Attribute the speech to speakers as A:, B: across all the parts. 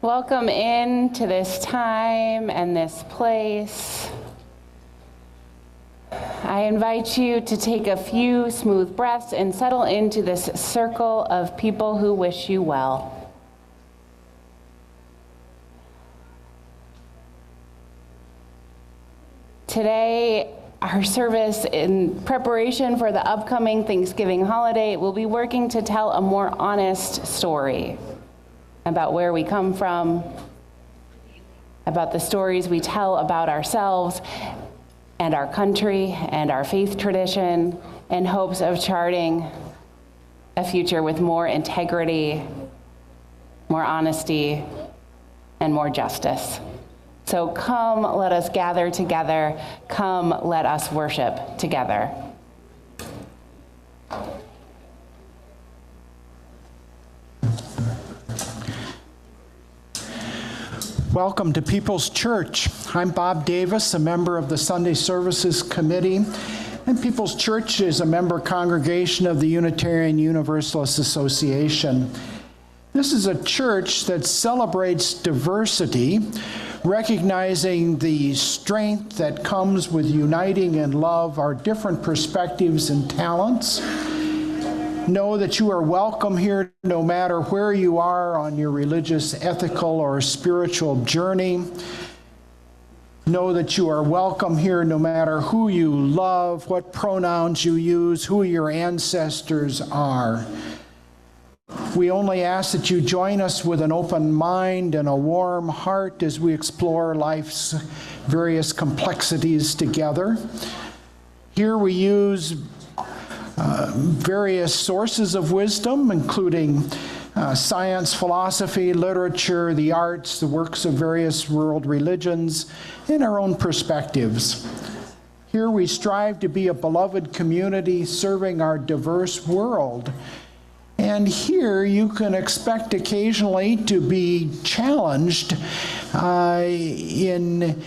A: Welcome in to this time and this place. I invite you to take a few smooth breaths and settle into this circle of people who wish you well. Today, our service in preparation for the upcoming Thanksgiving holiday will be working to tell a more honest story about where we come from, about the stories we tell about ourselves and our country and our faith tradition, in hopes of charting a future with more integrity, more honesty, and more justice. So come, let us gather together. Come, let us worship together.
B: Welcome to People's Church. I'm Bob Davis, a member of the Sunday Services Committee, and People's Church is a member congregation of the Unitarian Universalist Association. This is a church that celebrates diversity, recognizing the strength that comes with uniting in love our different perspectives and talents. Know that you are welcome here no matter where you are on your religious, ethical, or spiritual journey. Know that you are welcome here no matter who you love, what pronouns you use, who your ancestors are. We only ask that you join us with an open mind and a warm heart as we explore life's various complexities together. Here we use various sources of wisdom, including science, philosophy, literature, the arts, the works of various world religions, and our own perspectives. Here we strive to be a beloved community serving our diverse world. And here you can expect occasionally to be challenged in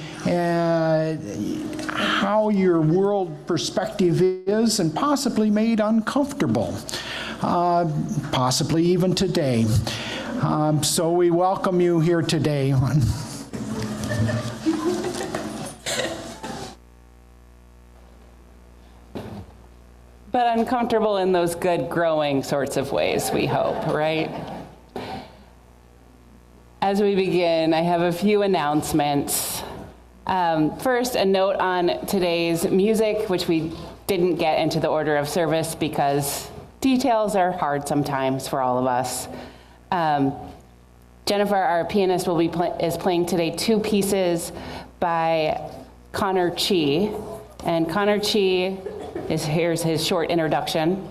B: how your world perspective is, and possibly made uncomfortable, possibly even today. So we welcome you here today.
A: But uncomfortable in those good, growing sorts of ways, we hope, right? As we begin, I have a few announcements. First, a note on today's music, which we didn't get into the order of service because details are hard sometimes for all of us. Jennifer, our pianist, is playing today two pieces by Connor Chi. And Connor Chi here's his short introduction.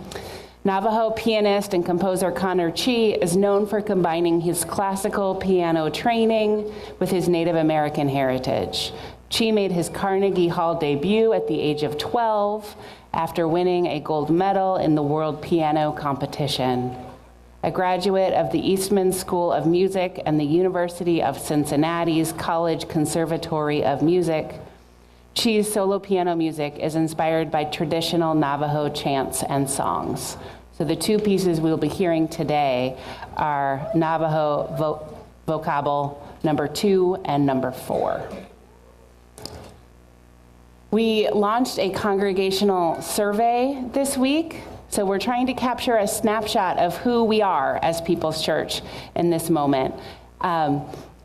A: Navajo pianist and composer Connor Chi is known for combining his classical piano training with his Native American heritage. Chi made his Carnegie Hall debut at the age of 12 after winning a gold medal in the World Piano Competition. A graduate of the Eastman School of Music and the University of Cincinnati's College Conservatory of Music, Chi's solo piano music is inspired by traditional Navajo chants and songs. So the two pieces we'll be hearing today are Navajo vocable number 2 and number 4. We launched a congregational survey this week, so we're trying to capture a snapshot of who we are as People's Church in this moment.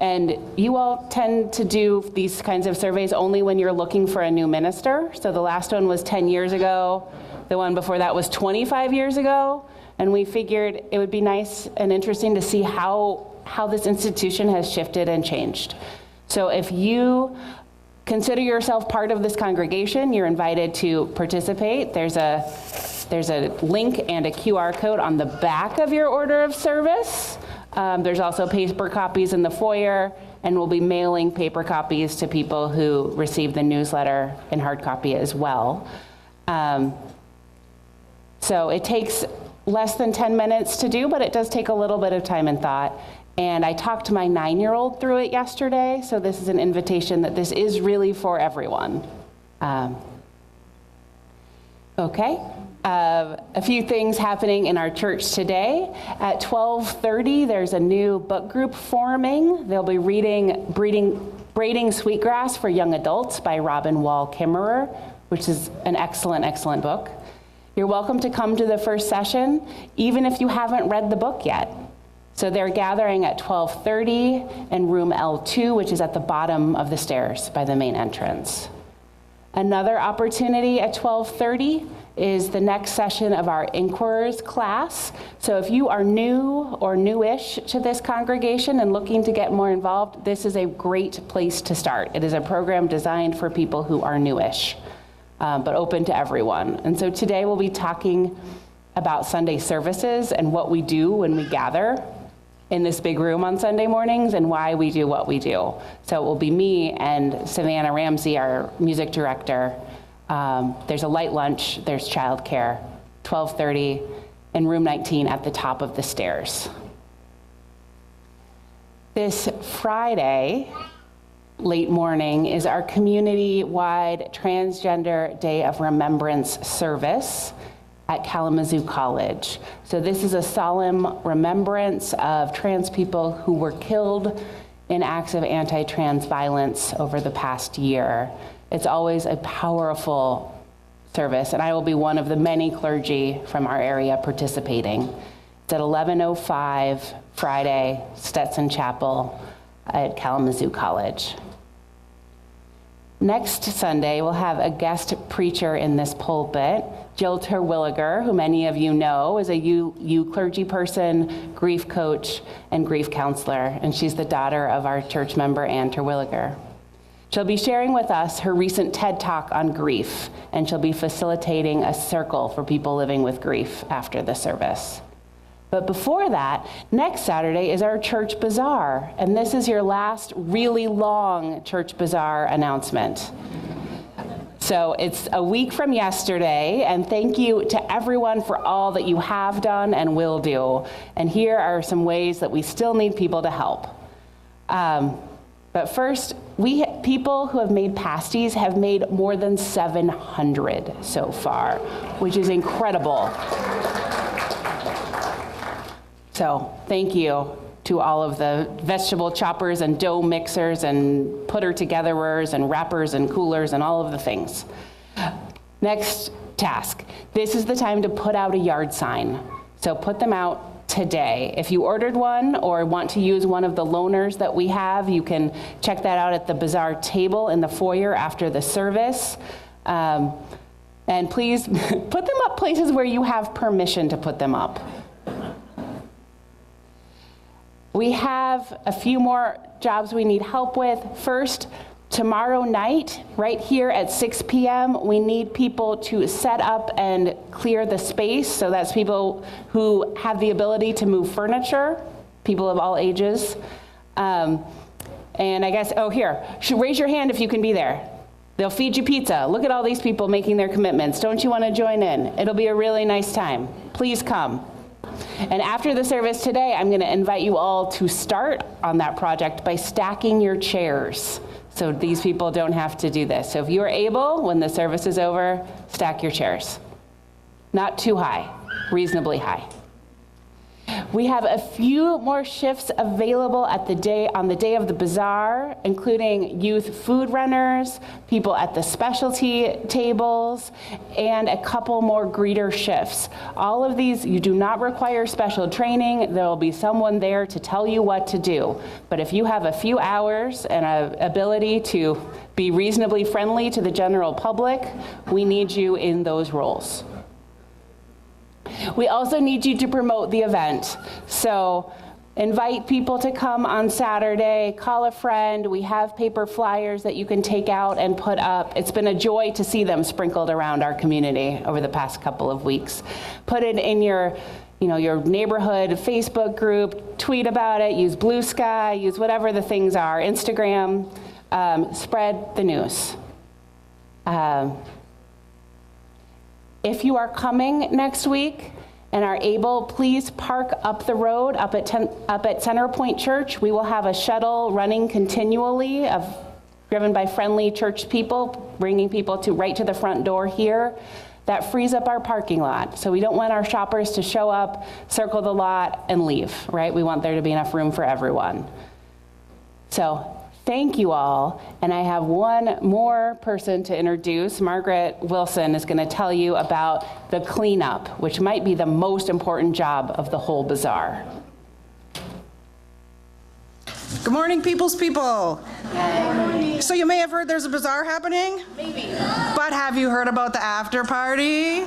A: And you all tend to do these kinds of surveys only when you're looking for a new minister. So the last one was 10 years ago. The one before that was 25 years ago. And we figured it would be nice and interesting to see how this institution has shifted and changed. So if you consider yourself part of this congregation, you're invited to participate. There's a link and a QR code on the back of your order of service. There's also paper copies in the foyer, and we'll be mailing paper copies to people who receive the newsletter in hard copy as well. So it takes less than 10 minutes to do, but it does take a little bit of time and thought. And I talked to my 9-year-old through it yesterday, so this is an invitation that this is really for everyone. Okay, A few things happening in our church today. At 12:30, there's a new book group forming. They'll be reading Braiding Sweetgrass for Young Adults by Robin Wall Kimmerer, which is an excellent, excellent book. You're welcome to come to the first session, even if you haven't read the book yet. So they're gathering at 12:30 in room L2, which is at the bottom of the stairs by the main entrance. Another opportunity at 12:30 is the next session of our Inquirers class. So if you are new or newish to this congregation and looking to get more involved, this is a great place to start. It is a program designed for people who are newish, but open to everyone. And so today we'll be talking about Sunday services and what we do when we gather in this big room on Sunday mornings and why we do what we do. So it will be me and Savannah Ramsey, our music director. There's a light lunch, there's childcare, 12:30 in room 19 at the top of the stairs. This Friday, late morning, is our community-wide Transgender Day of Remembrance service at Kalamazoo College. So this is a solemn remembrance of trans people who were killed in acts of anti-trans violence over the past year. It's always a powerful service, and I will be one of the many clergy from our area participating. It's at 11:05 Friday, Stetson Chapel at Kalamazoo College. Next Sunday, we'll have a guest preacher in this pulpit, Jill Terwilliger, who many of you know is a U clergy person, grief coach, and grief counselor, and she's the daughter of our church member, Ann Terwilliger. She'll be sharing with us her recent TED Talk on grief, and she'll be facilitating a circle for people living with grief after the service. But before that, next Saturday is our church bazaar, and this is your last really long church bazaar announcement. So it's a week from yesterday, and thank you to everyone for all that you have done and will do. And here are some ways that we still need people to help. But first, people who have made pasties have made more than 700 so far, which is incredible. So thank you to all of the vegetable choppers and dough mixers and putter-togetherers and wrappers and coolers and all of the things. Next task. This is the time to put out a yard sign. So put them out today. If you ordered one or want to use one of the loaners that we have, you can check that out at the bazaar table in the foyer after the service. And please put them up places where you have permission to put them up. We have a few more jobs we need help with. First, tomorrow night, right here at 6 p.m., we need people to set up and clear the space. So that's people who have the ability to move furniture, people of all ages. And I guess, raise your hand if you can be there. They'll feed you pizza. Look at all these people making their commitments. Don't you want to join in? It'll be a really nice time. Please come. And after the service today, I'm going to invite you all to start on that project by stacking your chairs. So these people don't have to do this. So if you are able, when the service is over, stack your chairs. Not too high, reasonably high. We have a few more shifts available on the day of the bazaar, including youth food runners, people at the specialty tables, and a couple more greeter shifts. All of these, you do not require special training. There will be someone there to tell you what to do. But if you have a few hours and an ability to be reasonably friendly to the general public, we need you in those roles. We also need you to promote the event. So invite people to come on Saturday, call a friend. We have paper flyers that you can take out and put up. It's been a joy to see them sprinkled around our community over the past couple of weeks. Put it in your neighborhood Facebook group, tweet about it, use Blue Sky, use whatever the things are, Instagram, spread the news. If you are coming next week and are able, please park up the road, up at Center Point Church. We will have a shuttle running continually, driven by friendly church people, bringing people right to the front door here. that frees up our parking lot. So we don't want our shoppers to show up, circle the lot, and leave, right? We want there to be enough room for everyone. So thank you all. And I have one more person to introduce. Margaret Wilson is going to tell you about the cleanup, which might be the most important job of the whole bazaar.
C: Good morning, people's people. So you may have heard there's a bazaar happening? Maybe. But have you heard about the after party?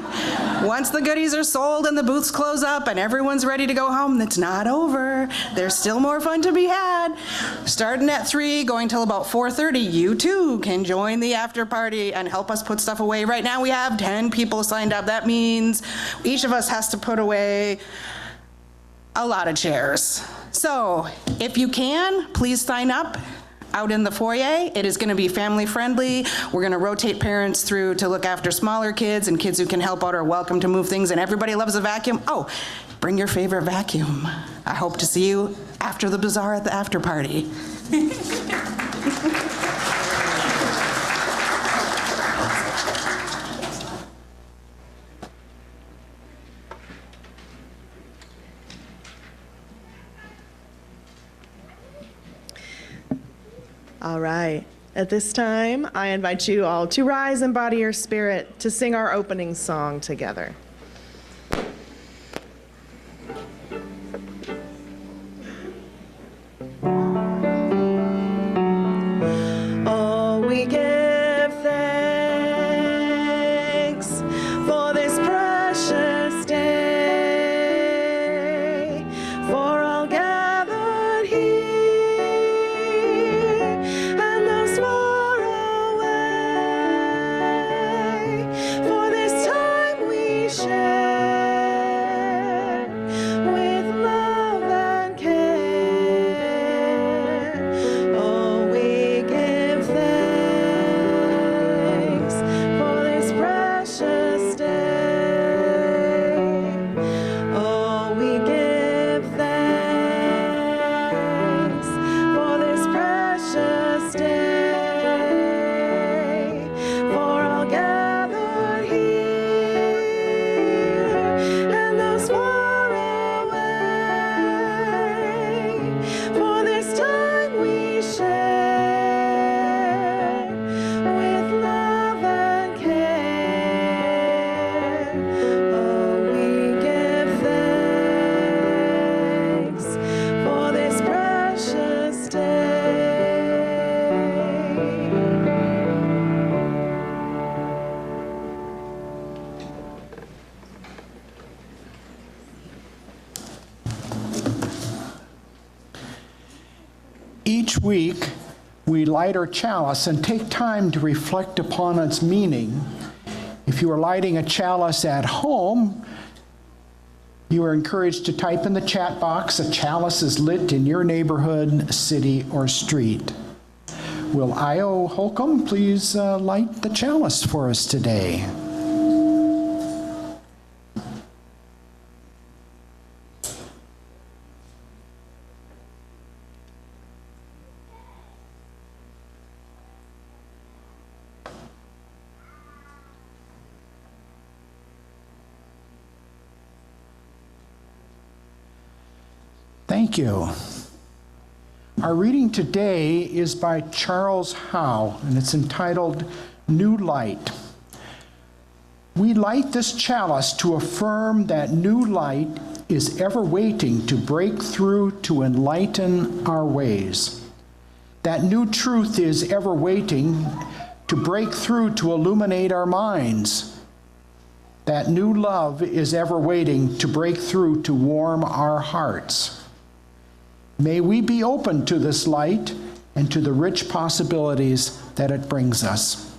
C: Once the goodies are sold and the booths close up and everyone's ready to go home, it's not over. There's still more fun to be had. Starting at 3, going till about 4:30, you too can join the after party and help us put stuff away. Right now we have 10 people signed up. That means each of us has to put away a lot of chairs. So if you can, please sign up out in the foyer. It is going to be family friendly. We're going to rotate parents through to look after smaller kids, and kids who can help out are welcome to move things, and everybody loves a vacuum. Oh, bring your favorite vacuum. I hope to see you after the bazaar at the after party.
D: All right. At this time, I invite you all to rise and body your spirit to sing our opening song together. Oh, we give thanks for this precious day, for all gathered here.
B: Each week, we light our chalice and take time to reflect upon its meaning. If you are lighting a chalice at home, you are encouraged to type in the chat box, "A chalice is lit in your neighborhood, city, or street." Will Io Holcomb please light the chalice for us today? Thank you. Our reading today is by Charles Howe, and it's entitled New Light. We light this chalice to affirm that new light is ever waiting to break through to enlighten our ways. That new truth is ever waiting to break through to illuminate our minds. That new love is ever waiting to break through to warm our hearts. May we be open to this light and to the rich possibilities that it brings us.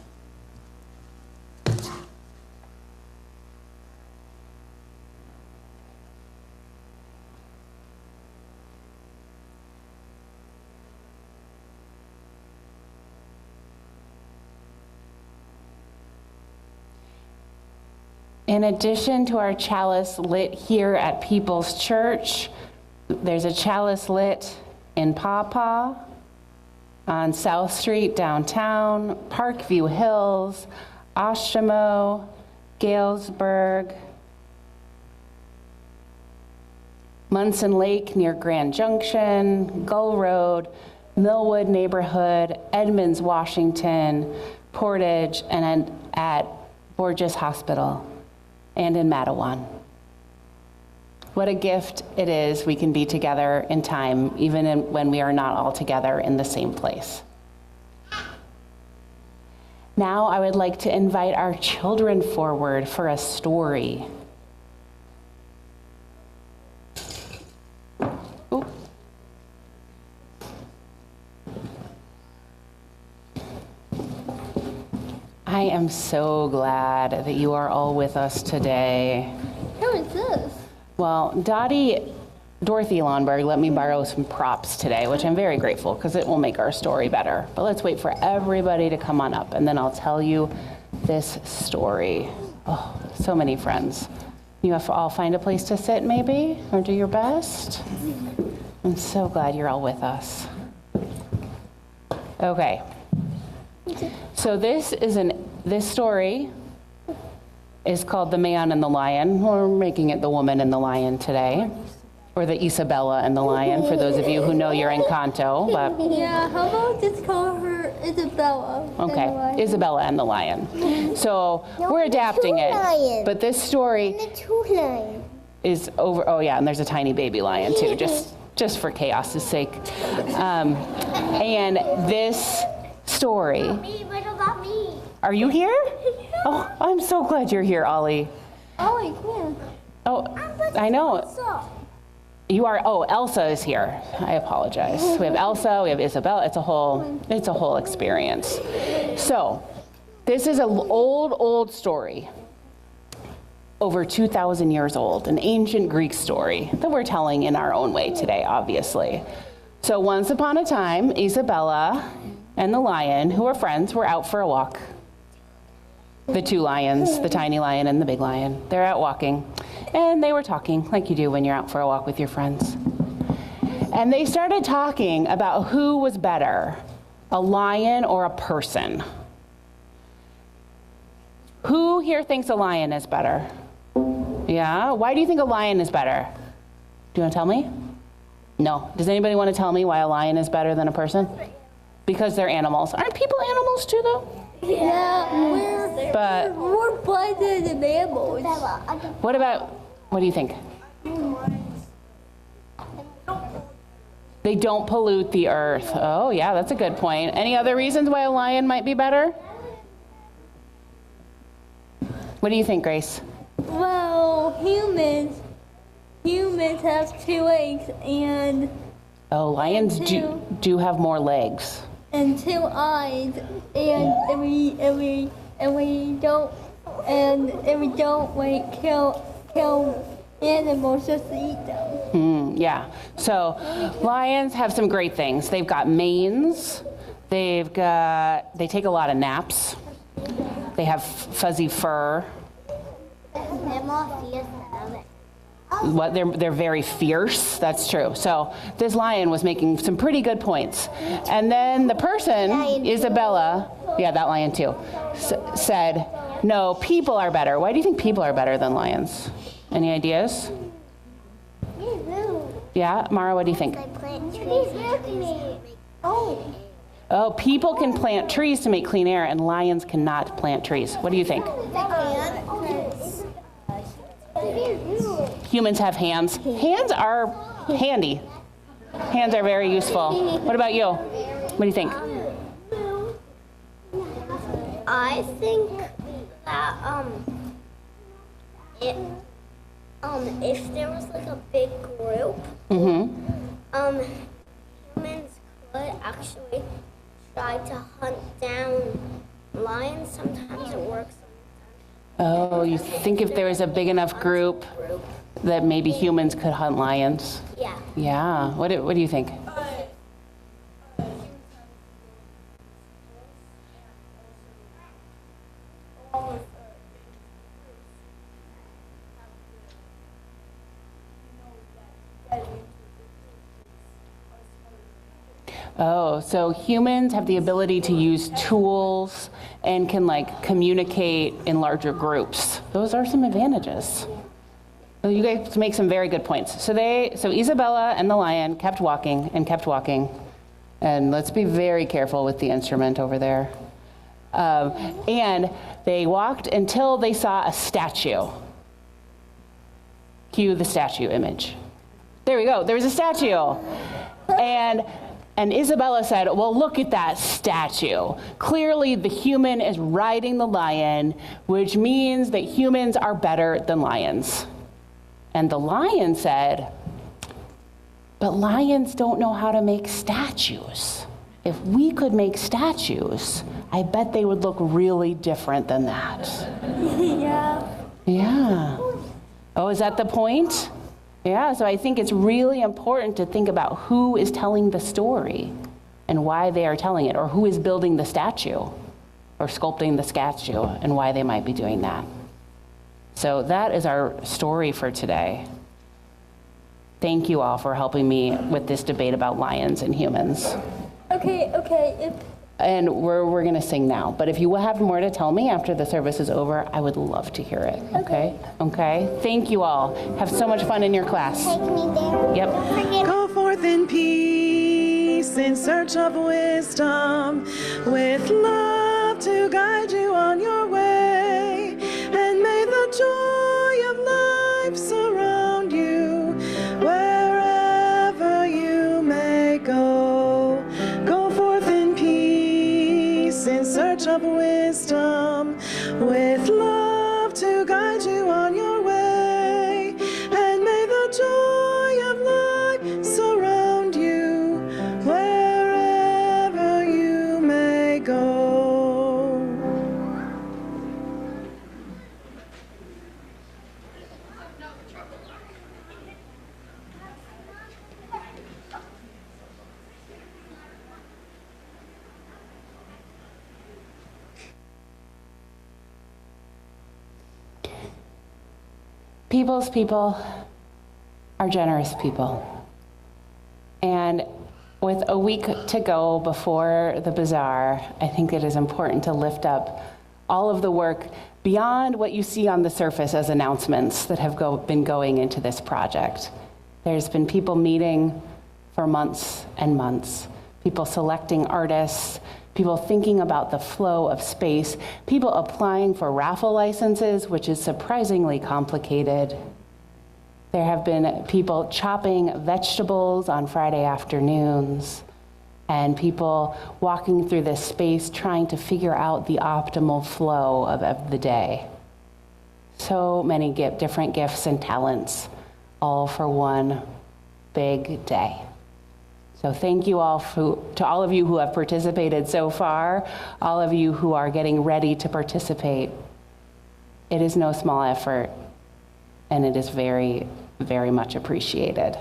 A: In addition to our chalice lit here at People's Church, there's a chalice lit in Paw Paw, on South Street downtown, Parkview Hills, Oshimo, Galesburg, Munson Lake near Grand Junction, Gull Road, Millwood neighborhood, Edmonds, Washington, Portage, and at Borges Hospital, and in Matawan. What a gift it is we can be together in time, even when we are not all together in the same place. Now I would like to invite our children forward for a story. Ooh. I am so glad that you are all with us today.
E: Who is this?
A: Well, Dorothy Lonberg let me borrow some props today, which I'm very grateful because it will make our story better. But let's wait for everybody to come on up, and then I'll tell you this story. Oh, so many friends. You have to all find a place to sit maybe, or do your best. I'm so glad you're all with us. Okay. So this story is called The Man and the Lion. We're making it The Woman and the Lion today, or the Isabella and the Lion, for those of you who know your Encanto. But
E: Yeah, how about just call her Isabella?
A: okay, Isabella and the Lion. So we're adapting it, but this story is over. Oh yeah, and there's a tiny baby lion too, just for chaos's sake. And this story.
E: What about me?
A: Are you here? Oh, I'm so glad you're here, Ollie.
E: Oh, I can't.
A: Oh, I know. You are. Oh, Elsa is here. I apologize. We have Elsa. We have Isabella. It's a whole experience. So, this is an old story. Over 2,000 years old, an ancient Greek story that we're telling in our own way today, obviously. So, once upon a time, Isabella and the lion, who were friends, were out for a walk. The two lions, the tiny lion and the big lion, they're out walking. And they were talking like you do when you're out for a walk with your friends. And they started talking about who was better, a lion or a person. Who here thinks a lion is better? Yeah? Why do you think a lion is better? Do you want to tell me? No. Does anybody want to tell me why a lion is better than a person? Because they're animals. Aren't people animals too, though?
E: Yeah, we're better than mammals.
A: What do you think? They don't pollute the earth. Oh, yeah, that's a good point. Any other reasons why a lion might be better? What do you think, Grace?
E: Well, humans have 2 legs and
A: Oh, lions do have more legs.
E: and 2 eyes, and we don't like kill animals just to eat them.
A: Yeah. So lions have some great things. They've got manes. They take a lot of naps. They have fuzzy fur. What they're very fierce. That's true. So this lion was making some pretty good points. And then the person, Isabella, yeah, that lion too, said, no, people are better. Why do you think people are better than lions? Any ideas? Yeah, Mara, what do you think? Oh, people can plant trees to make clean air, and lions cannot plant trees. What do you think? Humans have hands. Hands are handy. Hands are very useful. What about you? What do you think?
F: I think that if there was like a big group, humans could actually try to hunt down lions. Sometimes it works.
A: Oh, you think if there was a big enough group that maybe humans could hunt lions?
F: Yeah.
A: Yeah. What do you think? Oh, so humans have the ability to use tools and can like communicate in larger groups. Those are some advantages. So you guys make some very good points. So Isabella and the lion kept walking and kept walking. And let's be very careful with the instrument over there. And they walked until they saw a statue. Cue the statue image. There we go, there was a statue. And Isabella said, well, look at that statue. Clearly the human is riding the lion, which means that humans are better than lions. And the lion said, but lions don't know how to make statues. If we could make statues, I bet they would look really different than that. Yeah. Oh, is that the point? Yeah, so I think it's really important to think about who is telling the story and why they are telling it, or who is building the statue or sculpting the statue and why they might be doing that. So that is our story for today. Thank you all for helping me with this debate about lions and humans.
E: Okay.
A: And we're going to sing now. But if you have more to tell me after the service is over, I would love to hear it. Okay? Okay? Thank you all. Have so much fun in your class.
F: Take me there.
A: Yep.
D: Go forth in peace, in search of wisdom, with love to guide you on your way. And may the joy of life surround you wherever you may go. Go forth in peace, in search of wisdom, with love to guide you on your way. And may the joy of life surround you wherever you may go.
A: People's people are generous people. And with a week to go before the bazaar, I think it is important to lift up all of the work beyond what you see on the surface as announcements that have been going into this project. There's been people meeting for months and months, people selecting artists, people thinking about the flow of space, people applying for raffle licenses, which is surprisingly complicated. There have been people chopping vegetables on Friday afternoons, and people walking through this space trying to figure out the optimal flow of the day. So many different gifts and talents, all for one big day. So thank you all to all of you who have participated so far, all of you who are getting ready to participate. It is no small effort, and it is very, very much appreciated.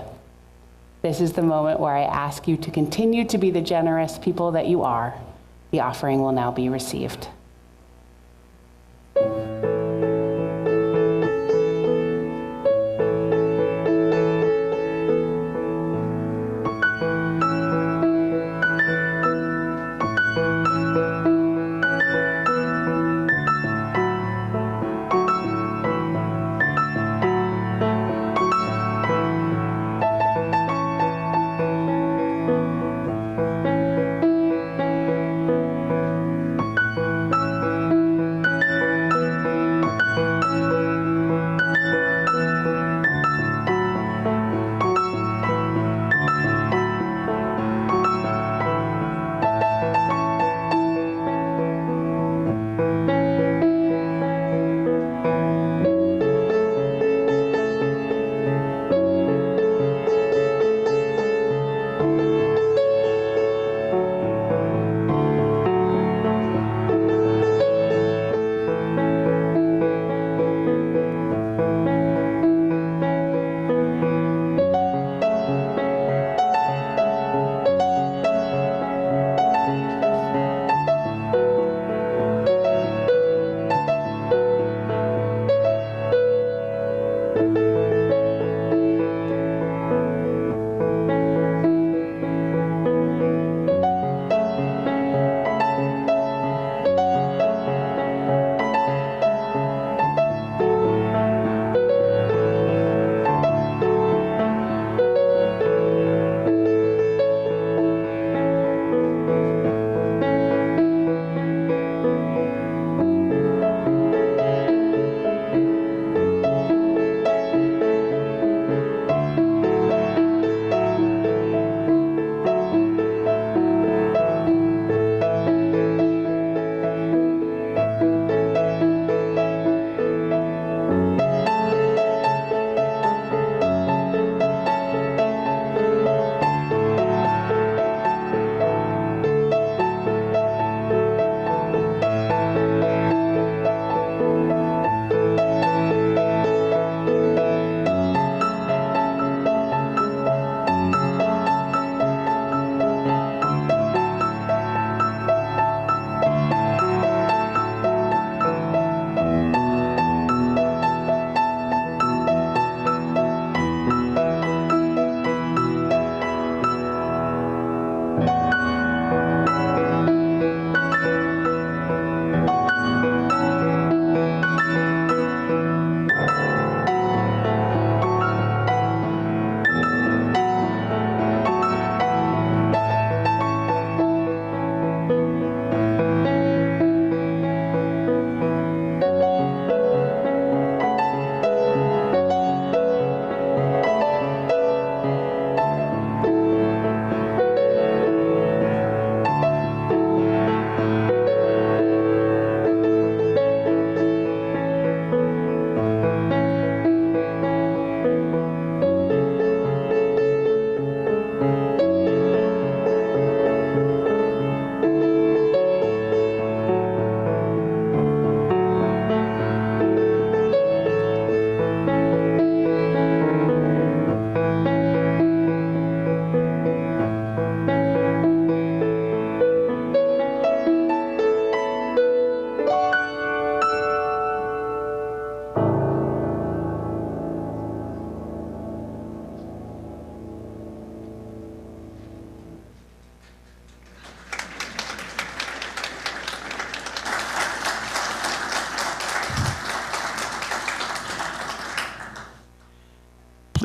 A: This is the moment where I ask you to continue to be the generous people that you are. The offering will now be received.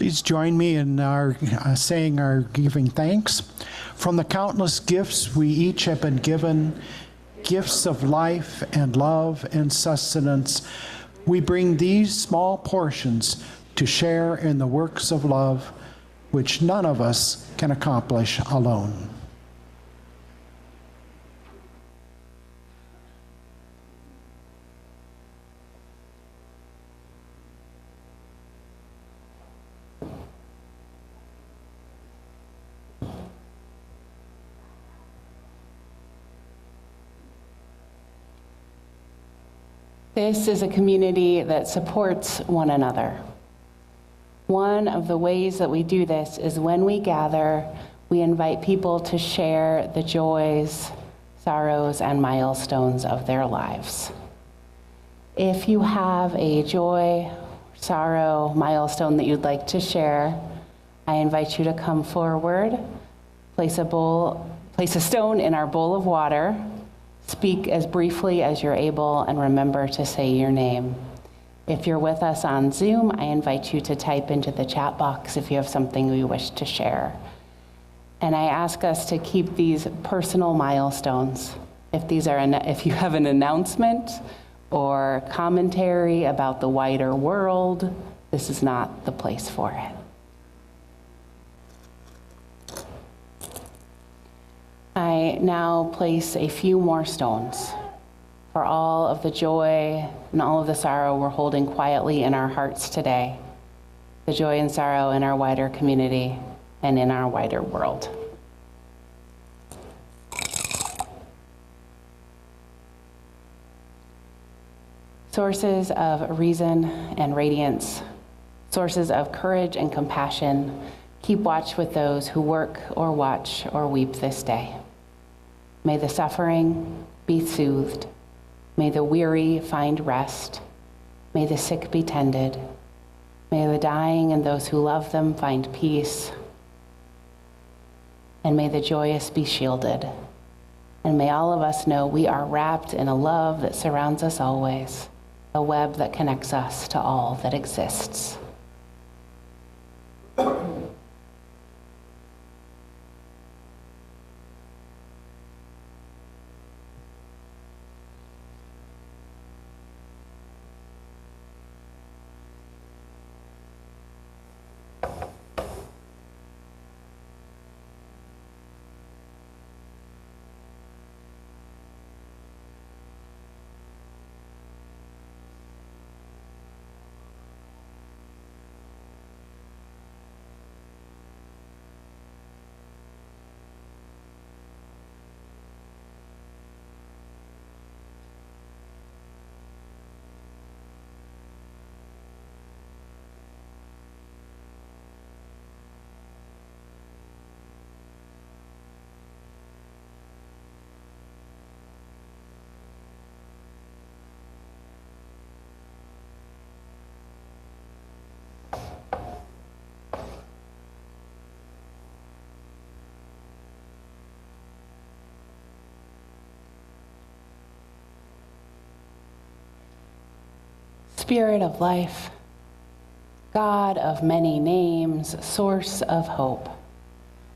B: Please join me in our saying our giving thanks. From the countless gifts we each have been given, gifts of life and love and sustenance, we bring these small portions to share in the works of love which none of us can accomplish alone.
A: This is a community that supports one another. One of the ways that we do this is when we gather, we invite people to share the joys, sorrows, and milestones of their lives. If you have a joy, sorrow, milestone that you'd like to share, I invite you to come forward, place a stone in our bowl of water, speak as briefly as you're able, and remember to say your name. If you're with us on Zoom, I invite you to type into the chat box if you have something you wish to share. And I ask us to keep these personal milestones. If you have an announcement or commentary about the wider world, this is not the place for it. I now place a few more stones for all of the joy and all of the sorrow we're holding quietly in our hearts today, the joy and sorrow in our wider community and in our wider world. Sources of reason and radiance, sources of courage and compassion, keep watch with those who work or watch or weep this day. May the suffering be soothed. May the weary find rest. May the sick be tended. May the dying and those who love them find peace. And may the joyous be shielded. And may all of us know we are wrapped in a love that surrounds us always, a web that connects us to all that exists. Spirit of life, God of many names, source of hope,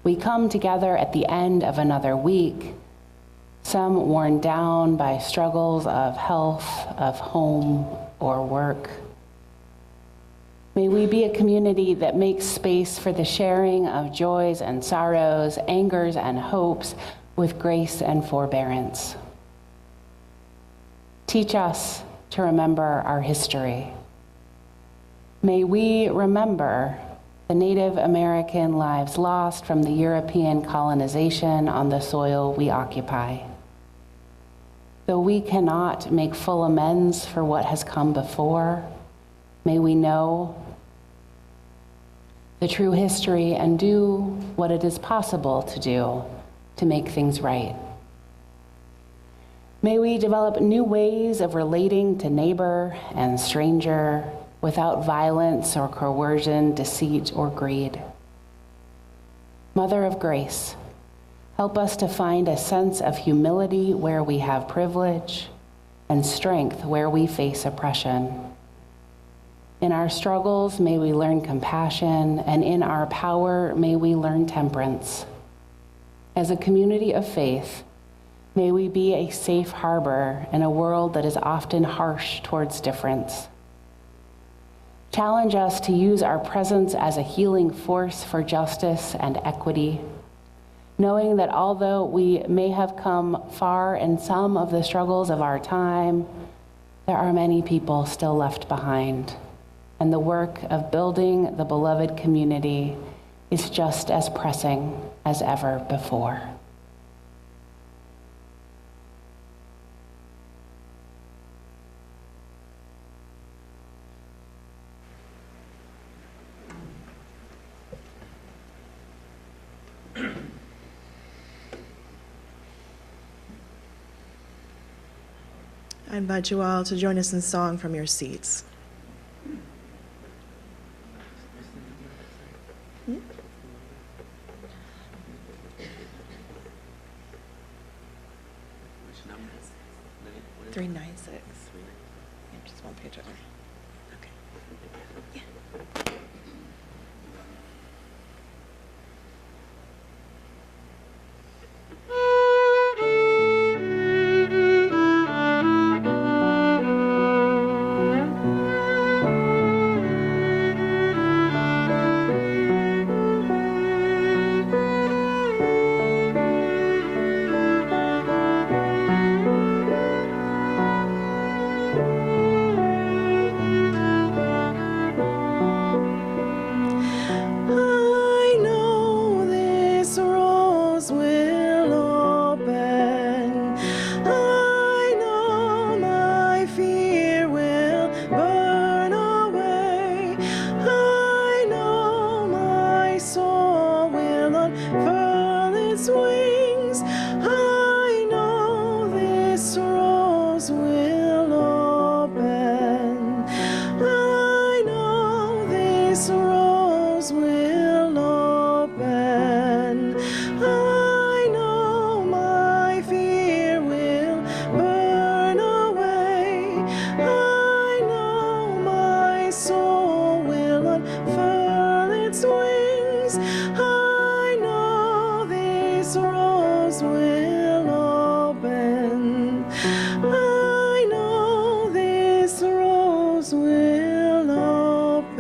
A: we come together at the end of another week, some worn down by struggles of health, of home, or work. May we be a community that makes space for the sharing of joys and sorrows, angers and hopes with grace and forbearance. Teach us to remember our history. May we remember the Native American lives lost from the European colonization on the soil we occupy. Though we cannot make full amends for what has come before, may we know the true history and do what it is possible to do to make things right. May we develop new ways of relating to neighbor and stranger without violence or coercion, deceit, or greed. Mother of Grace, help us to find a sense of humility where we have privilege and strength where we face oppression. In our struggles, may we learn compassion, and in our power, may we learn temperance. As a community of faith, may we be a safe harbor in a world that is often harsh towards difference. Challenge us to use our presence as a healing force for justice and equity, knowing that although we may have come far in some of the struggles of our time, there are many people still left behind, and the work of building the beloved community is just as pressing as ever before.
D: I invite you all to join us in song from your seats. Hmm? 396. Yeah, just one page over. Okay. Yeah. I know this rose will open. I know my fear will burn away. I know my soul will unfurl its wings. I know this rose will open. I know this rose will open. I know my fear will burn away. I know my soul will unfurl its wings. I know this rose will open. I know this rose will open.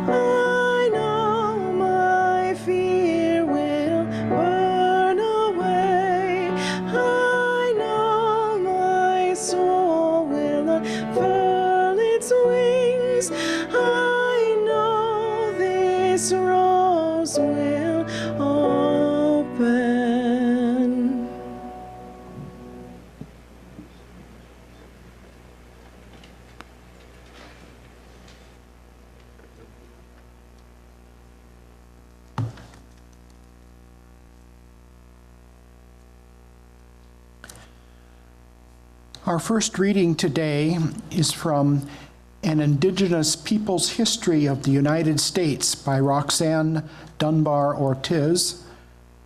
D: I know my fear will burn away. I know my soul will unfurl its wings. I know this rose will open.
B: Our first reading today is from An Indigenous People's History of the United States by Roxanne Dunbar Ortiz,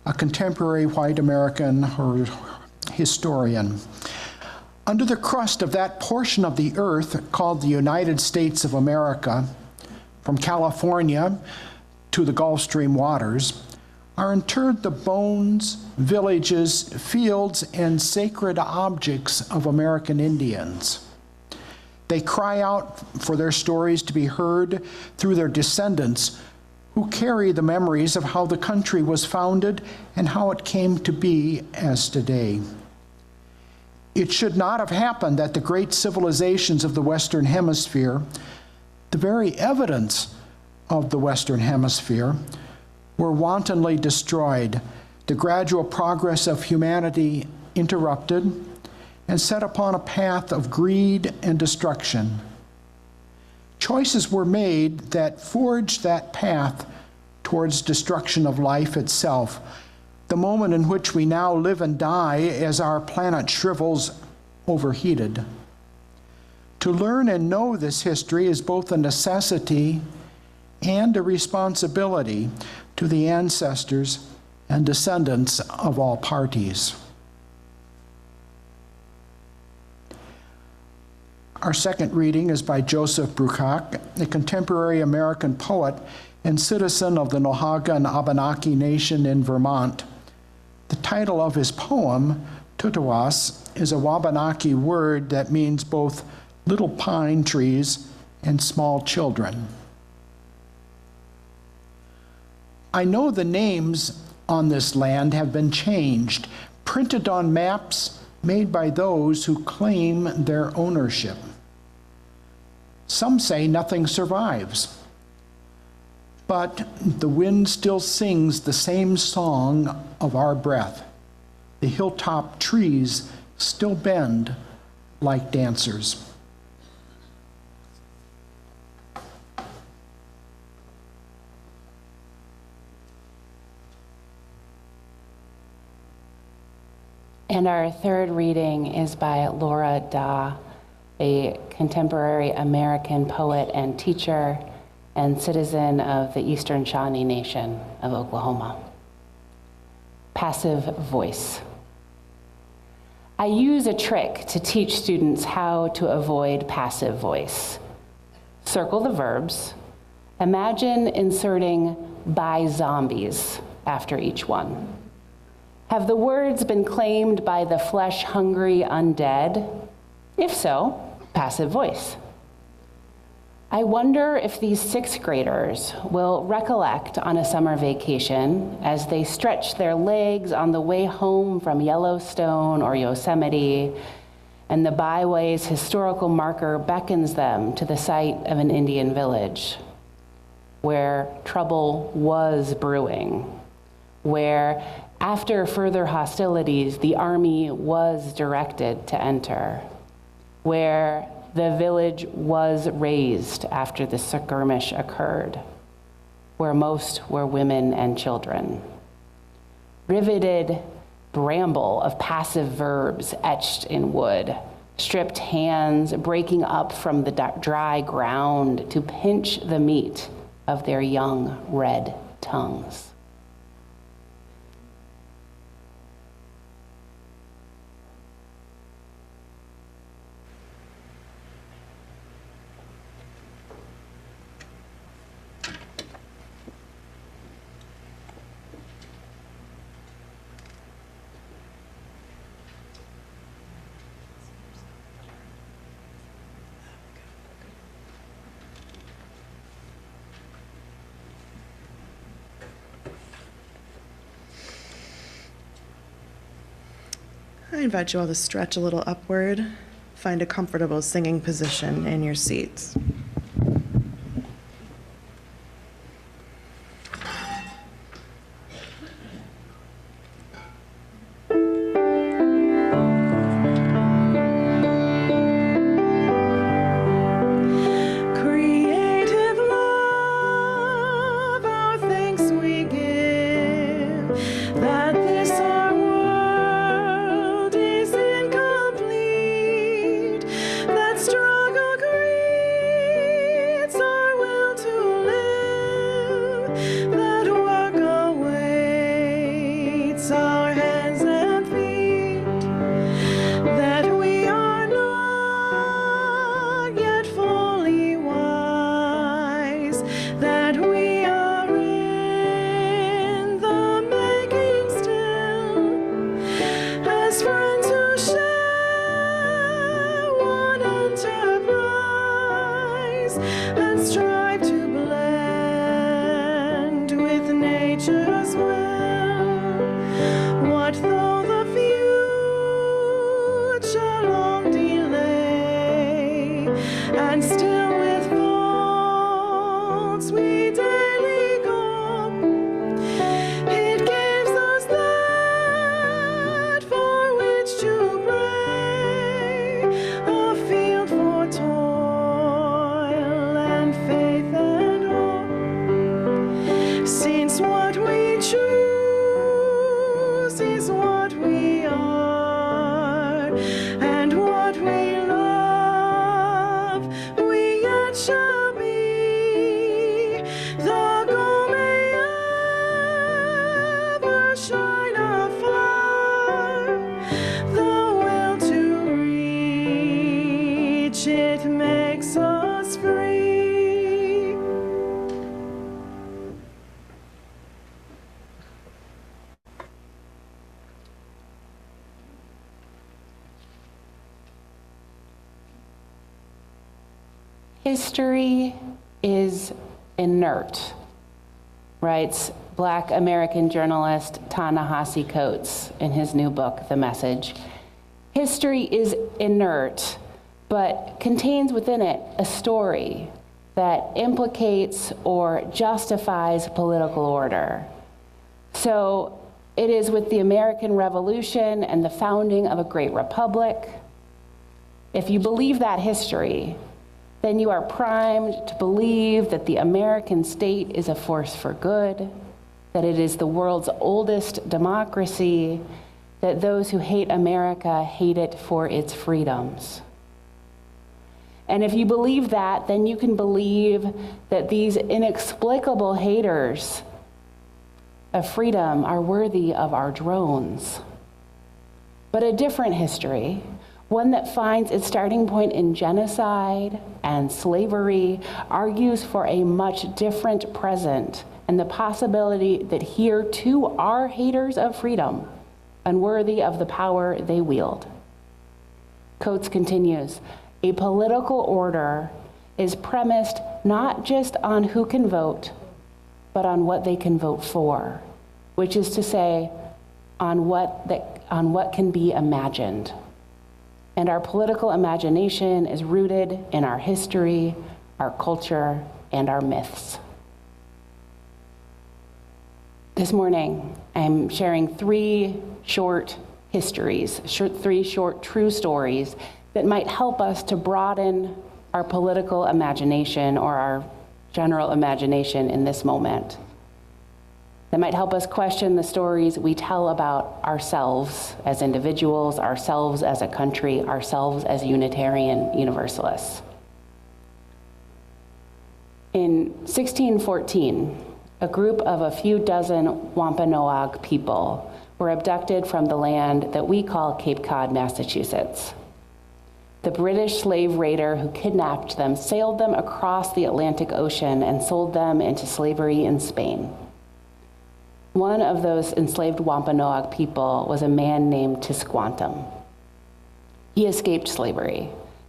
B: a contemporary white American historian. Under the crust of that portion of the earth called the United States of America, from California to the Gulf Stream waters, are interred the bones, villages, fields, and sacred objects of American Indians. They cry out for their stories to be heard through their descendants, who carry the memories of how the country was founded and how it came to be as today. It should not have happened that the great civilizations of the Western Hemisphere, the very evidence of the Western Hemisphere, were wantonly destroyed, the gradual progress of humanity interrupted, and set upon a path of greed and destruction. Choices were made that forged that path towards destruction of life itself, the moment in which we now live and die as our planet shrivels overheated. To learn and know this history is both a necessity and a responsibility to the ancestors and descendants of all parties. Our second reading is by Joseph Bruchac, a contemporary American poet and citizen of the Nohaga and Abenaki Nation in Vermont. The title of his poem, Tutawas, is a Wabanaki word that means both little pine trees and small children. I know the names on this land have been changed, printed on maps made by those who claim their ownership. Some say nothing survives, but the wind still sings the same song of our breath. The hilltop trees still bend like dancers.
A: And our third reading is by Laura Da, a contemporary American poet and teacher and citizen of the Eastern Shawnee Nation of Oklahoma. Passive voice. I use a trick to teach students how to avoid passive voice. Circle the verbs. Imagine inserting by zombies after each one. Have the words been claimed by the flesh-hungry undead? If so, passive voice. I wonder if these sixth graders will recollect on a summer vacation as they stretch their legs on the way home from Yellowstone or Yosemite, and the byway's historical marker beckons them to the site of an Indian village where trouble was brewing, where after further hostilities, the army was directed to enter, where the village was razed after the skirmish occurred, where most were women and children. Riveted bramble of passive verbs etched in wood, stripped hands breaking up from the dry ground to pinch the meat of their young red tongues.
D: I invite you all to stretch a little upward. Find a comfortable singing position in your seats. Creative love, our thanks we give, that this our world is incomplete, that struggle creates our will to live, that work awaits our hands and feet, that we are not yet fully wise, that we are in the making still, as friends who share one enterprise and strive to blend with nature's will. What though the future long delay, and still with faults we daily go, it gives us that for which to pray, a field for toil and faith and hope, since what we choose is what we are, and what we love we yet shall be. The goal may ever shine afar, the will to reach it
A: History is inert, writes Black American journalist Ta-Nehisi Coates in his new book, The Message. History is inert, but contains within it a story that implicates or justifies political order. So it is with the American Revolution and the founding of a great republic. If you believe that history, then you are primed to believe that the American state is a force for good, that it is the world's oldest democracy, that those who hate America hate it for its freedoms. And if you believe that, then you can believe that these inexplicable haters of freedom are worthy of our drones. But a different history, one that finds its starting point in genocide and slavery, argues for a much different present and the possibility that here too are haters of freedom, unworthy of the power they wield. Coates continues, a political order is premised not just on who can vote, but on what they can vote for, which is to say, on what can be imagined. And our political imagination is rooted in our history, our culture, and our myths. This morning, I'm sharing three short true stories that might help us to broaden our political imagination or our general imagination in this moment. That might help us question the stories we tell about ourselves as individuals, ourselves as a country, ourselves as Unitarian Universalists. In 1614, a group of a few dozen Wampanoag people were abducted from the land that we call Cape Cod, Massachusetts. The British slave raider who kidnapped them sailed them across the Atlantic Ocean and sold them into slavery in Spain. One of those enslaved Wampanoag people was a man named Tisquantum. He escaped slavery.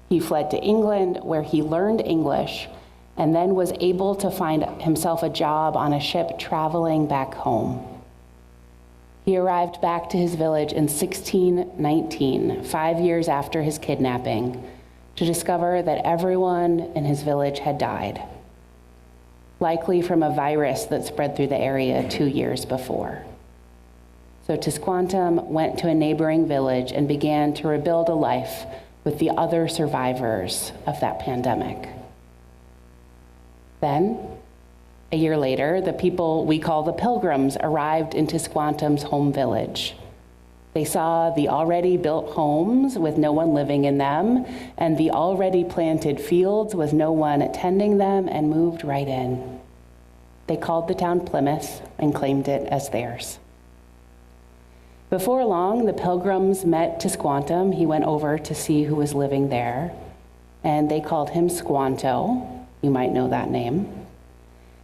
A: He fled to England, where he learned English and then was able to find himself a job on a ship traveling back home. He arrived back to his village in 1619, 5 years after his kidnapping, to discover that everyone in his village had died, likely from a virus that spread through the area 2 years before. So Tisquantum went to a neighboring village and began to rebuild a life with the other survivors of that pandemic. Then, a year later, the people we call the Pilgrims arrived in Tisquantum's home village. They saw the already built homes with no one living in them, and the already planted fields with no one tending them, and moved right in. They called the town Plymouth and claimed it as theirs. Before long, the Pilgrims met Tisquantum. He went over to see who was living there, and they called him Squanto. You might know that name.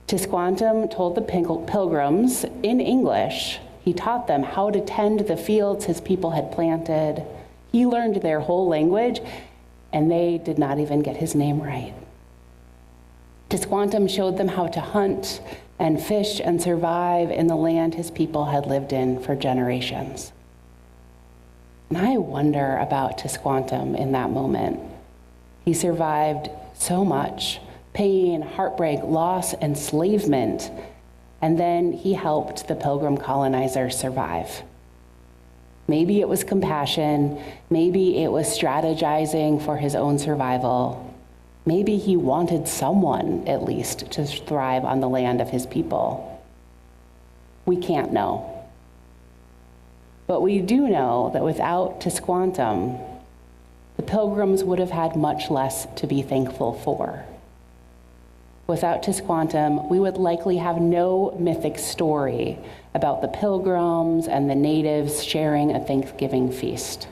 A: Tisquantum told the Pilgrims in English. He taught them how to tend the fields his people had planted. He learned their whole language, and they did not even get his name right. Tisquantum showed them how to hunt and fish and survive in the land his people had lived in for generations. And I wonder about Tisquantum in that moment. He survived so much: pain, heartbreak, loss, enslavement, and then he helped the Pilgrim colonizers survive. Maybe it was compassion, maybe it was strategizing for his own survival. Maybe he wanted someone, at least, to thrive on the land of his people. We can't know. But we do know that without Tisquantum, the Pilgrims would have had much less to be thankful for. Without Tisquantum, we would likely have no mythic story about the Pilgrims and the natives sharing a Thanksgiving feast.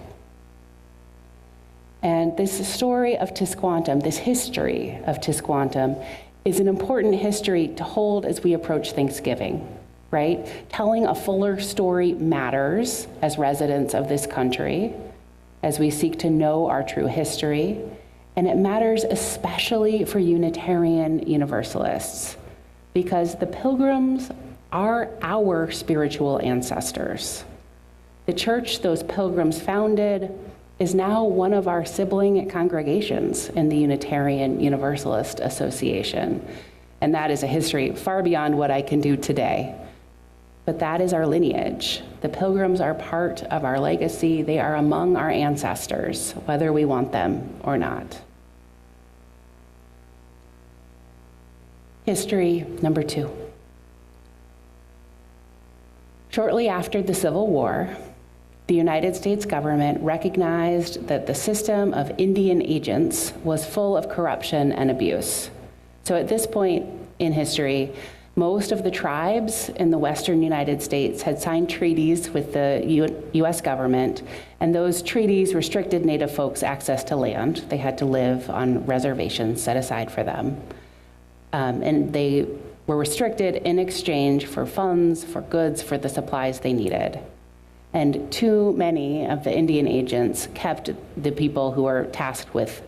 A: And this story of Tisquantum, this history of Tisquantum, is an important history to hold as we approach Thanksgiving, right? Telling a fuller story matters as residents of this country, as we seek to know our true history, And it matters especially for Unitarian Universalists, because the Pilgrims are our spiritual ancestors. The church those Pilgrims founded is now one of our sibling congregations in the Unitarian Universalist Association. And that is a history far beyond what I can do today. But that is our lineage. The Pilgrims are part of our legacy. They are among our ancestors, whether we want them or not. History number 2. Shortly after the Civil War, the United States government recognized that the system of Indian agents was full of corruption and abuse. So at this point in history, most of the tribes in the western United States had signed treaties with the US government, and those treaties restricted Native folks' access to land. They had to live on reservations set aside for them. And they were restricted in exchange for funds, for goods, for the supplies they needed. And too many of the Indian agents kept the people who were tasked with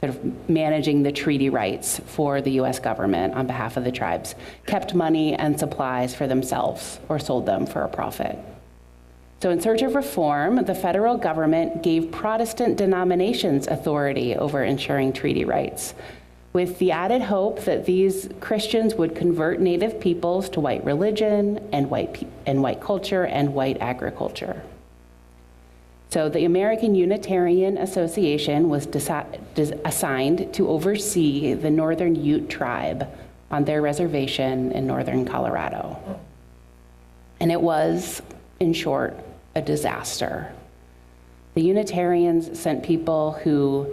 A: sort of managing the treaty rights for the US government on behalf of the tribes, kept money and supplies for themselves or sold them for a profit. So in search of reform, the federal government gave Protestant denominations authority over ensuring treaty rights, with the added hope that these Christians would convert Native peoples to white religion and white culture and white agriculture. So the American Unitarian Association was assigned to oversee the Northern Ute tribe on their reservation in northern Colorado. And it was, in short, a disaster. The Unitarians sent people who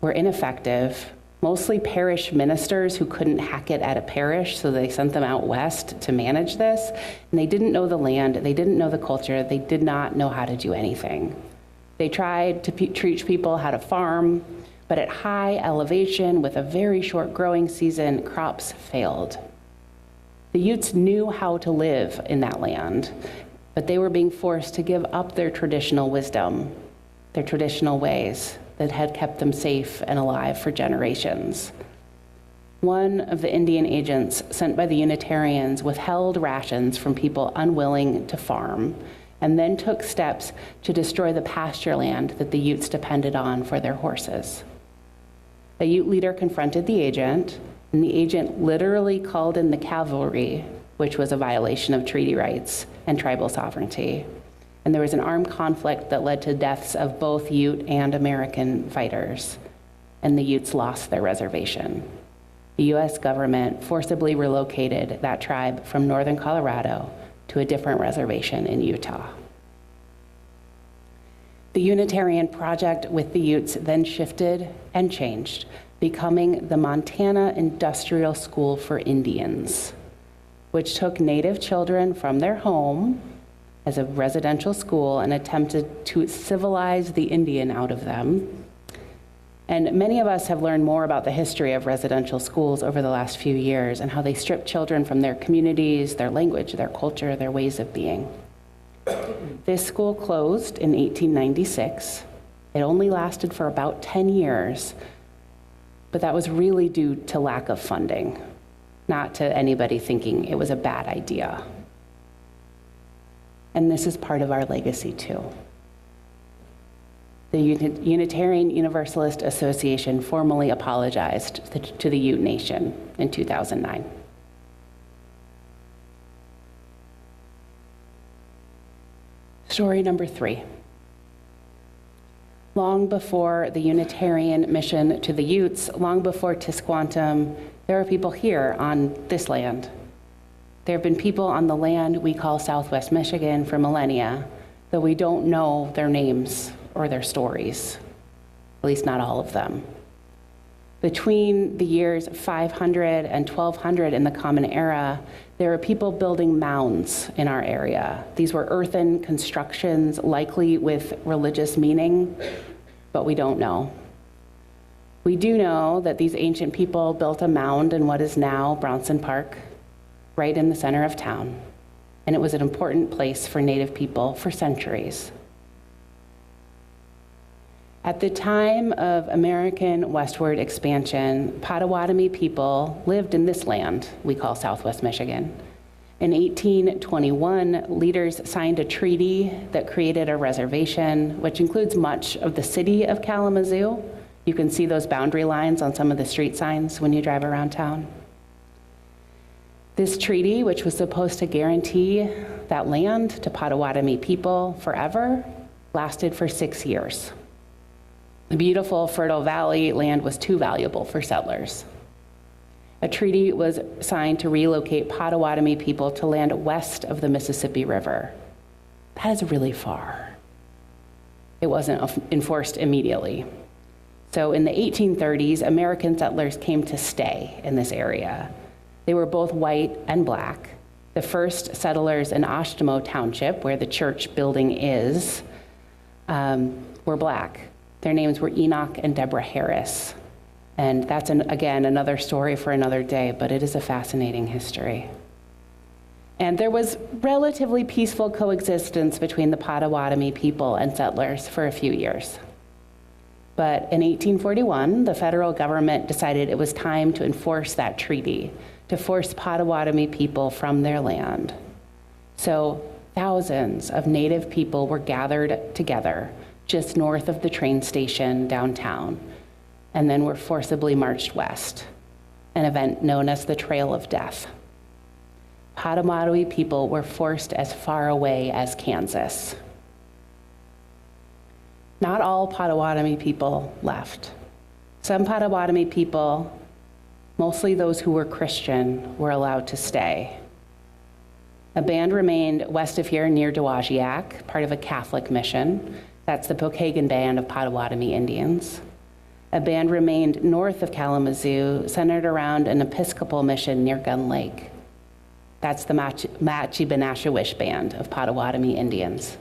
A: were ineffective, mostly parish ministers who couldn't hack it at a parish, so they sent them out west to manage this. And they didn't know the land, they didn't know the culture, they did not know how to do anything. They tried to teach people how to farm, but at high elevation with a very short growing season, crops failed. The Utes knew how to live in that land, but they were being forced to give up their traditional wisdom, their traditional ways that had kept them safe and alive for generations. One of the Indian agents sent by the Unitarians withheld rations from people unwilling to farm, and then took steps to destroy the pasture land that the Utes depended on for their horses. A Ute leader confronted the agent, and the agent literally called in the cavalry, which was a violation of treaty rights and tribal sovereignty. And there was an armed conflict that led to deaths of both Ute and American fighters, and the Utes lost their reservation. The US government forcibly relocated that tribe from northern Colorado to a different reservation in Utah. The Unitarian project with the Utes then shifted and changed, becoming the Montana Industrial School for Indians, which took Native children from their home as a residential school and attempted to civilize the Indian out of them. And many of us have learned more about the history of residential schools over the last few years and how they strip children from their communities, their language, their culture, their ways of being. This school closed in 1896. It only lasted for about 10 years, but that was really due to lack of funding, not to anybody thinking it was a bad idea. And this is part of our legacy too. The Unitarian Universalist Association formally apologized to the Ute Nation in 2009. Story number 3. Long before the Unitarian mission to the Utes, long before Tisquantum, there are people here on this land. There have been people on the land we call Southwest Michigan for millennia, though we don't know their names or their stories, at least not all of them. Between the years 500 and 1200 in the Common Era, there were people building mounds in our area. These were earthen constructions, likely with religious meaning, but we don't know. We do know that these ancient people built a mound in what is now Bronson Park, right in the center of town, and it was an important place for Native people for centuries. At the time of American westward expansion, Potawatomi people lived in this land we call Southwest Michigan. In 1821, leaders signed a treaty that created a reservation, which includes much of the city of Kalamazoo. You can see those boundary lines on some of the street signs when you drive around town. This treaty, which was supposed to guarantee that land to Potawatomi people forever, lasted for 6 years. The beautiful fertile valley land was too valuable for settlers. A treaty was signed to relocate Potawatomi people to land west of the Mississippi River. That is really far. It wasn't enforced immediately. So in the 1830s, American settlers came to stay in this area. They were both white and black. The first settlers in Oshtemo Township, where the church building is, were black. Their names were Enoch and Deborah Harris. And that's, again, another story for another day, but it is a fascinating history. And there was relatively peaceful coexistence between the Potawatomi people and settlers for a few years. But in 1841, the federal government decided it was time to enforce that treaty, to force Potawatomi people from their land. So thousands of Native people were gathered together just north of the train station downtown, and then were forcibly marched west, an event known as the Trail of Death. Potawatomi people were forced as far away as Kansas. Not all Potawatomi people left. Some Potawatomi people, mostly those who were Christian, were allowed to stay. A band remained west of here near Dowagiac, part of a Catholic mission. That's the Pokagon Band of Potawatomi Indians. A band remained north of Kalamazoo, centered around an Episcopal mission near Gun Lake. That's the Machi-Benashawish Band of Potawatomi Indians.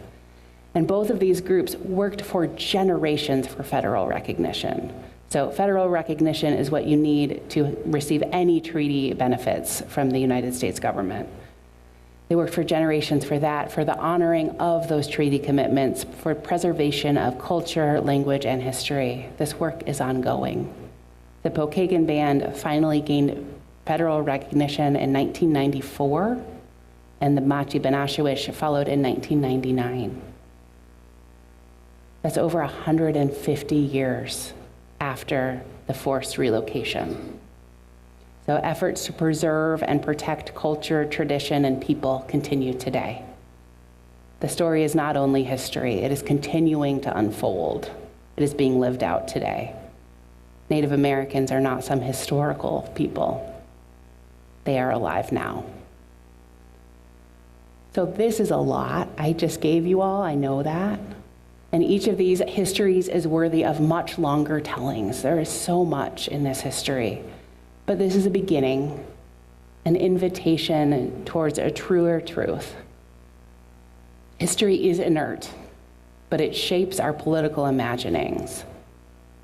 A: And both of these groups worked for generations for federal recognition. So federal recognition is what you need to receive any treaty benefits from the United States government. They worked for generations for that, for the honoring of those treaty commitments, for preservation of culture, language, and history. This work is ongoing. The Pokagon Band finally gained federal recognition in 1994, and the Machi-Benashawish followed in 1999. That's over 150 years after the forced relocation. So efforts to preserve and protect culture, tradition, and people continue today. The story is not only history, it is continuing to unfold. It is being lived out today. Native Americans are not some historical people. They are alive now. So this is a lot I just gave you all, I know that. And each of these histories is worthy of much longer tellings. There is so much in this history. But this is a beginning, an invitation towards a truer truth. History is inert, but it shapes our political imaginings.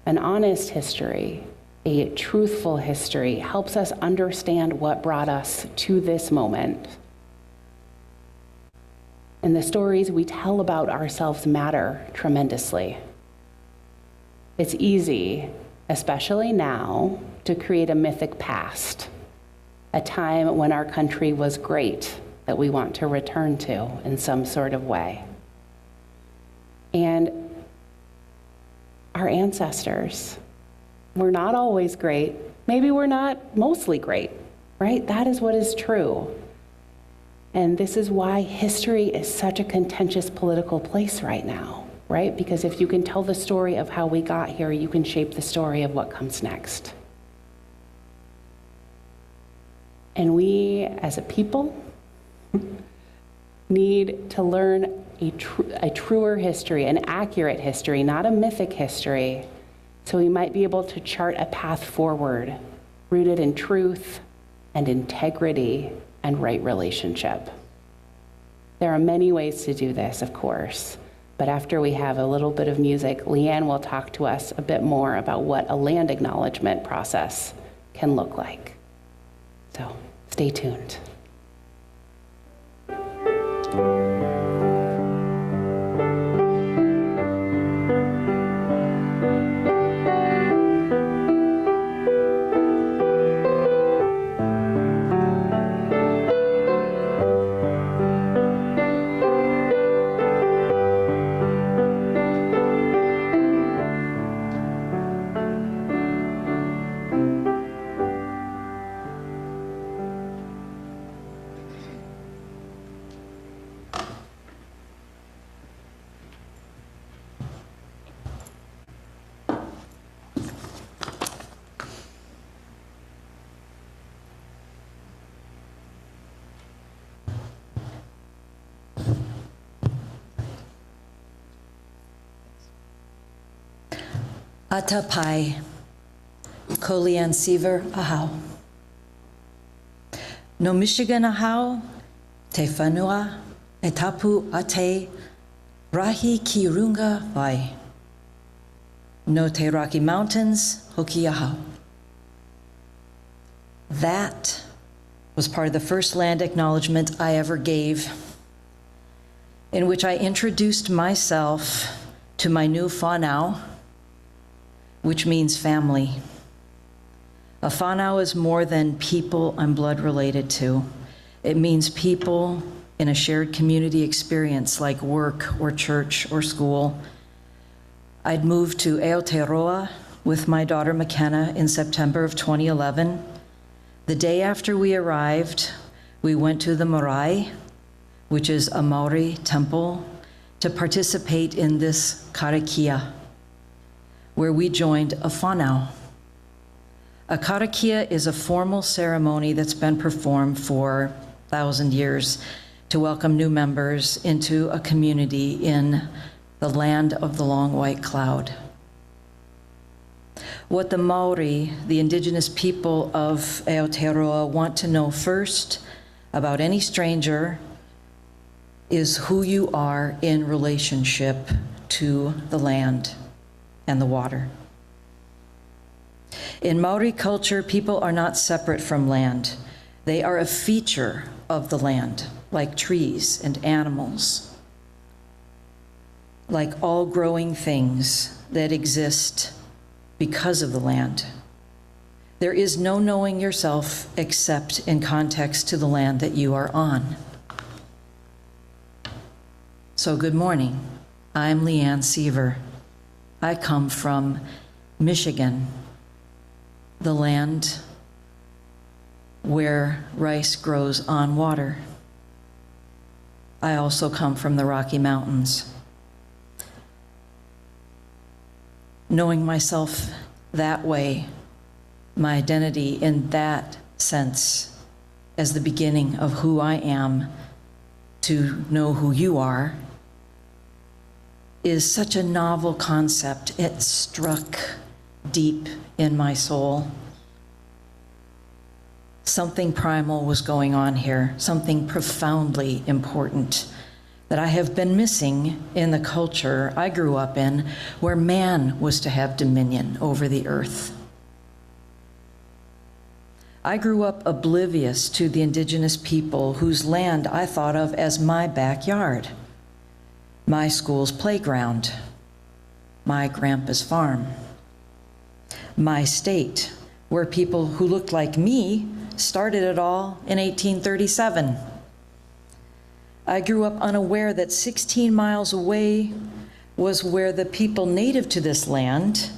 A: An honest history, a truthful history, helps us understand what brought us to this moment. And the stories we tell about ourselves matter tremendously. It's easy, especially now, to create a mythic past, a time when our country was great that we want to return to in some sort of way. And our ancestors were not always great. Maybe we're not mostly great, right? That is what is true. And this is why history is such a contentious political place right now, right? Because if you can tell the story of how we got here, you can shape the story of what comes next. And we, as a people, need to learn a truer history, an accurate history, not a mythic history, so we might be able to chart a path forward rooted in truth and integrity and right relationship. There are many ways to do this, of course, but after we have a little bit of music, Leanne will talk to us a bit more about what a land acknowledgement process can look like. So stay tuned.
G: Atapai, Kolian Seaver Ahau. No Michigan Ahau, Te Whanua, E Tapu Ate, Rahi Kirunga Vai. No Te Rocky Mountains, Hoki Ahau. That was part of the first land acknowledgement I ever gave, in which I introduced myself to my new whānau, which means family. A whānau is more than people I'm blood related to. It means people in a shared community experience like work or church or school. I'd moved to Aotearoa with my daughter McKenna in September of 2011. The day after we arrived, we went to the marae, which is a Maori temple, to participate in this karakia, where we joined a whānau. A karakia is a formal ceremony that's been performed for 1,000 years to welcome new members into a community in the land of the long white cloud. What the Maori, the indigenous people of Aotearoa, want to know first about any stranger is who you are in relationship to the land and the water. In Maori culture, people are not separate from land. They are a feature of the land, like trees and animals, like all growing things that exist because of the land. There is no knowing yourself except in context to the land that you are on. So good morning. I'm Leanne Seaver. I come from Michigan, the land where rice grows on water. I also come from the Rocky Mountains. Knowing myself that way, my identity in that sense, as the beginning of who I am, to know who you are, is such a novel concept. It struck deep in my soul. Something primal was going on here, something profoundly important that I have been missing in the culture I grew up in, where man was to have dominion over the earth. I grew up oblivious to the indigenous people whose land I thought of as my backyard, my school's playground, my grandpa's farm, my state, where people who looked like me started it all in 1837. I grew up unaware that 16 miles away was where the people native to this land,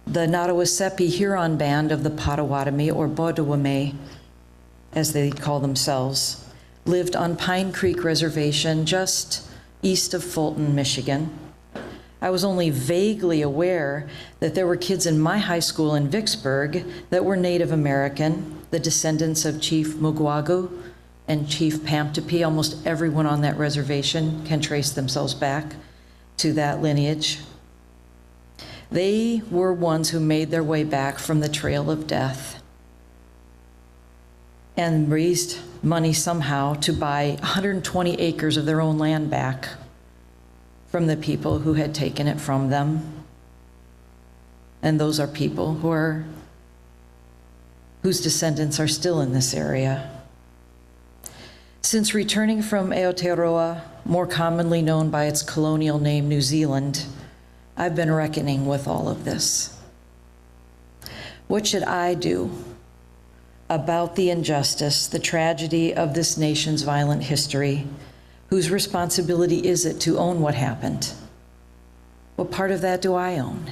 G: the Nottawasepi Huron band of the Potawatomi, or Bodawame, as they call themselves, lived on Pine Creek Reservation just east of Fulton, Michigan. I was only vaguely aware that there were kids in my high school in Vicksburg that were Native American, the descendants of Chief Mugwagu and Chief Pamtepi. Almost everyone on that reservation can trace themselves back to that lineage. They were ones who made their way back from the trail of death and raised money somehow to buy 120 acres of their own land back from the people who had taken it from them. And those are people whose descendants are still in this area. Since returning from Aotearoa, more commonly known by its colonial name, New Zealand, I've been reckoning with all of this. What should I do about the injustice, the tragedy of this nation's violent history? Whose responsibility is it to own what happened? What part of that do I own?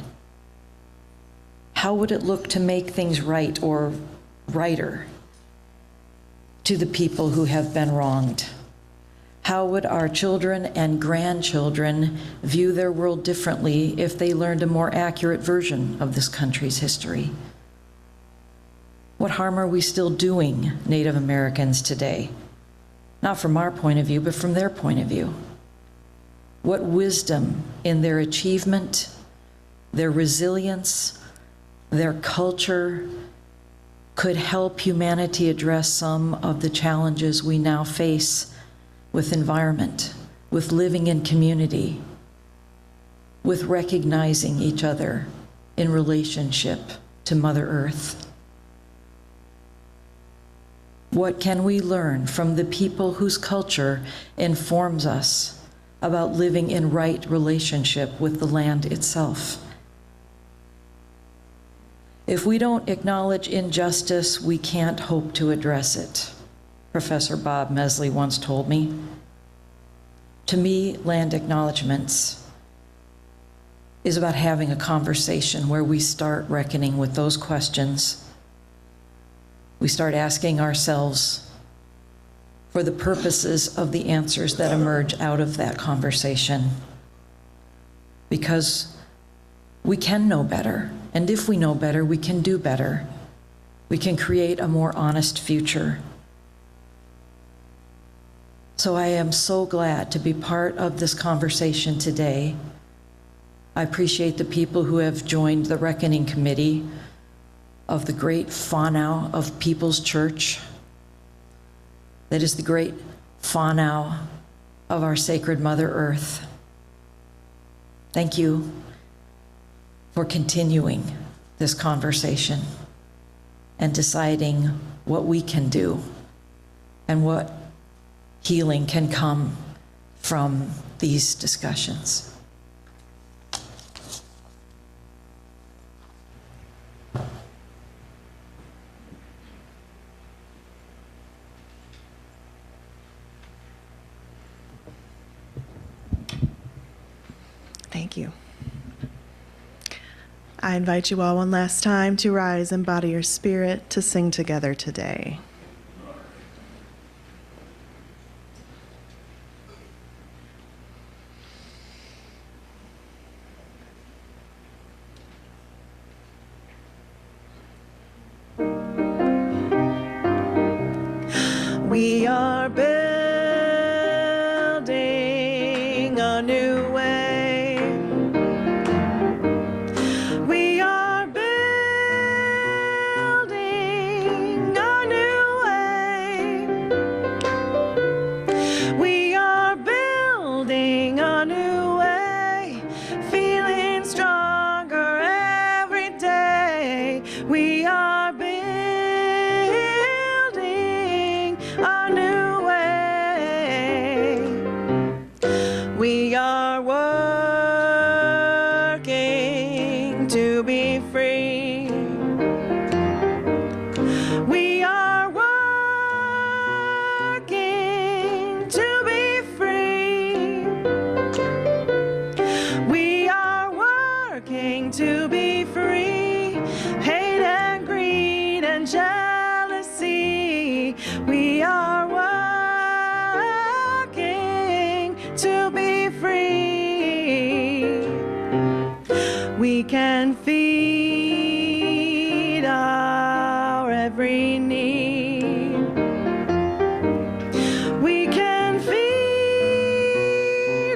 G: How would it look to make things right or righter to the people who have been wronged? How would our children and grandchildren view their world differently if they learned a more accurate version of this country's history? What harm are we still doing Native Americans today? Not from our point of view, but from their point of view. What wisdom in their achievement their resilience, their culture could help humanity address some of the challenges we now face with environment, with living in community, with recognizing each other in relationship to Mother Earth. What can we learn from the people whose culture informs us about living in right relationship with the land itself? If we don't acknowledge injustice, we can't hope to address it, Professor Bob Mesley once told me. To me, land acknowledgements is about having a conversation where we start reckoning with those questions. We start asking ourselves for the purposes of the answers that emerge out of that conversation. Because we can know better, and if we know better, we can do better. We can create a more honest future. So I am so glad to be part of this conversation today. I appreciate the people who have joined the Reckoning Committee of the great whānau of People's Church. That is the great whānau of our sacred Mother Earth. Thank you for continuing this conversation and deciding what we can do and what healing can come from these discussions.
D: Thank you. I invite you all one last time to rise and body your spirit to sing together today. We are building a new way. We are building a new way. We are building a new way, feeling stronger every day. We are building a new way. We are working to be free. We are working to be free. We are working to be free. Hate and greed and jealousy. We are working to be free. We can feed our every need. We can feed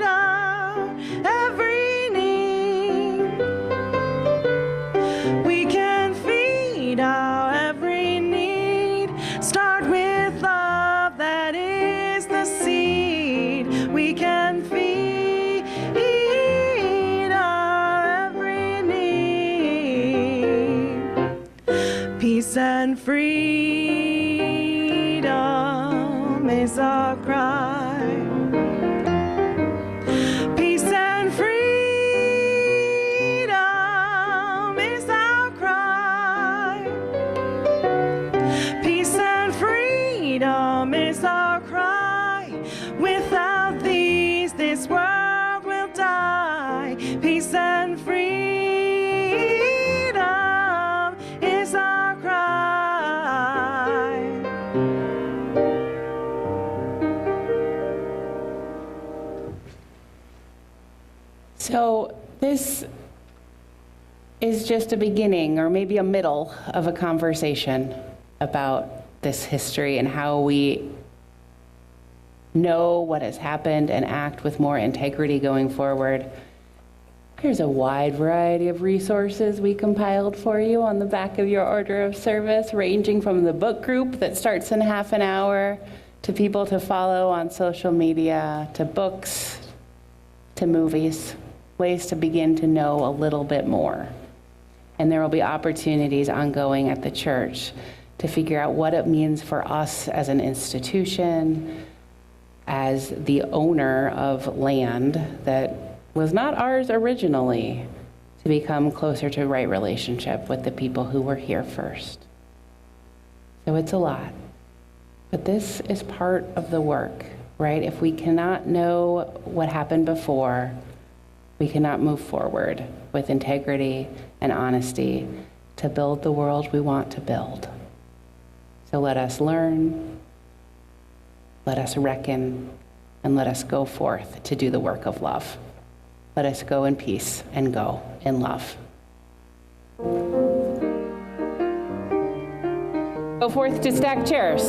D: our every need. We can feed our every need. Start with love, that is the seed. We can feed our every need. Peace and freedom is our cry. Peace and freedom is our cry. Peace and freedom is our cry. Without these, this world will die. Peace and freedom is our cry.
A: So this is just a beginning or maybe a middle of a conversation about this history and how we know what has happened and act with more integrity going forward. There's a wide variety of resources we compiled for you on the back of your order of service, ranging from the book group that starts in half an hour, to people to follow on social media, to books, to movies, ways to begin to know a little bit more. And there will be opportunities ongoing at the church to figure out what it means for us as an institution, as the owner of land that was not ours originally, to become closer to right relationship with the people who were here first. So it's a lot. But this is part of the work, right? If we cannot know what happened before, we cannot move forward with integrity and honesty to build the world we want to build. So let us learn, let us reckon, and let us go forth to do the work of love. Let us go in peace and go in love. Go forth to stack chairs.